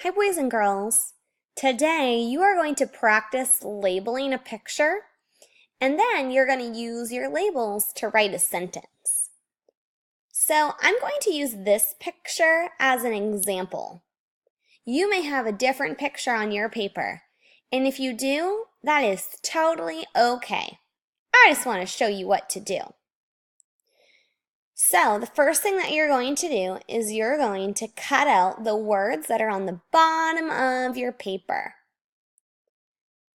Hi, boys and girls. Today you are going to practice labeling a picture, and then you're going to use your labels to write a sentence. So I'm going to use this picture as an example. You may have a different picture on your paper, and if you do, that is totally okay. I just want to show you what to do. So the first thing that you're going to do is you're going to cut out the words that are on the bottom of your paper.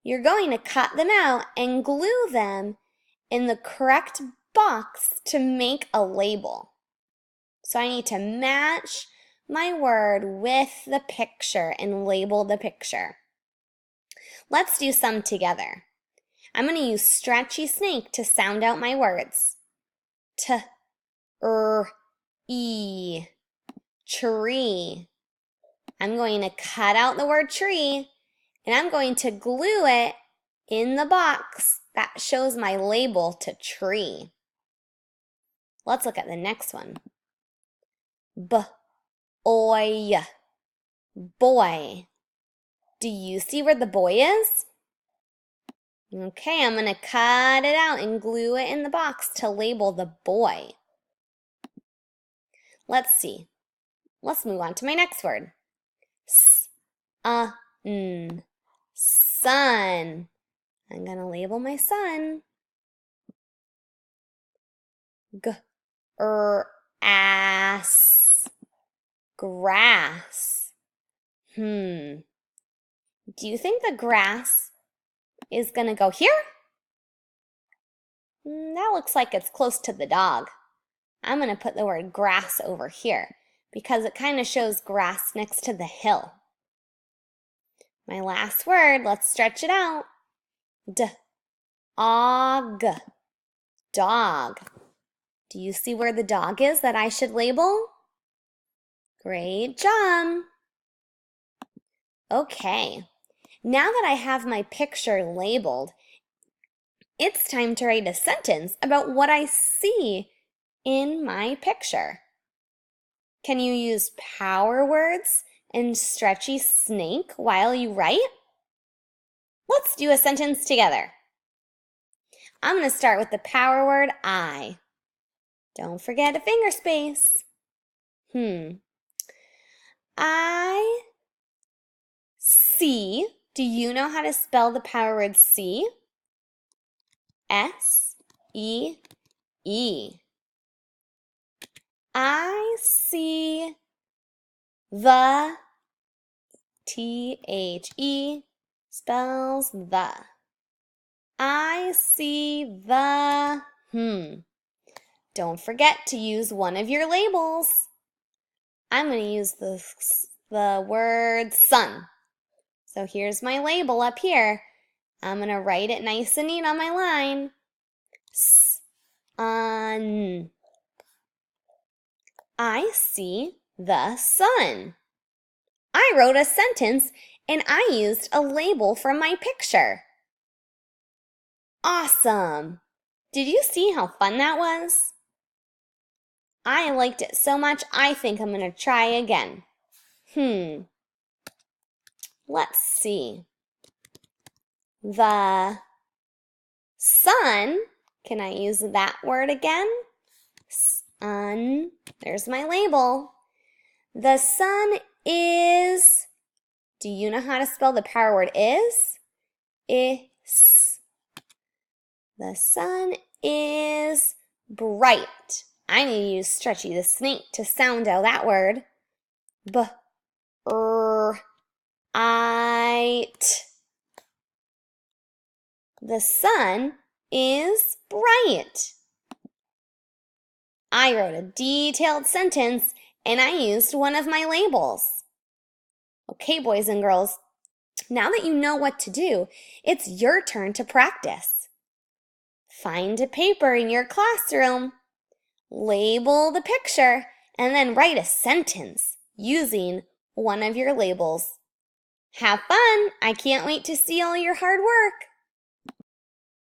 You're going to cut them out and glue them in the correct box to make a label. So I need to match my word with the picture and label the picture. Let's do some together. I'm going to use Stretchy Snake to sound out my words. E, tree. I'm going to cut out the word tree and I'm going to glue it in the box that shows my label to tree. Let's look at the next one. Boy. Boy. Do you see where the boy is? Okay, I'm going to cut it out and glue it in the box to label the boy. Let's see. Let's move on to my next word. Sun. I'm going to label my sun. Grass. Grass. Do you think the grass is going to go here? That looks like it's close to the dog. I'm going to put the word grass over here because it kind of shows grass next to the hill. My last word, let's stretch it out. Dog. Dog. Do you see where the dog is that I should label? Great job. Okay, now that I have my picture labeled, it's time to write a sentence about what I see in my picture. Can you use power words and Stretchy Snake while you write? Let's do a sentence together. I'm going to start with the power word I. Don't forget a finger space. I see. Do you know how to spell the power word see? S-E-E. I see the. T-H-E spells the. I see the. Don't forget to use one of your labels. I'm going to use the word sun. So here's my label up here. I'm going to write it nice and neat on my line. Sun. I see the sun. I wrote a sentence and I used a label from my picture. Awesome! Did you see how fun that was? I liked it so much I think I'm going to try again. Let's see. The sun, can I use that word again? Sun, there's my label. The sun is, do you know how to spell the power word is? Is. The sun is bright. I need to use Stretchy the Snake to sound out that word. Bright. The sun is bright. I wrote a detailed sentence and I used one of my labels. Okay, boys and girls, now that you know what to do, it's your turn to practice. Find a paper in your classroom, label the picture, and then write a sentence using one of your labels. Have fun! I can't wait to see all your hard work.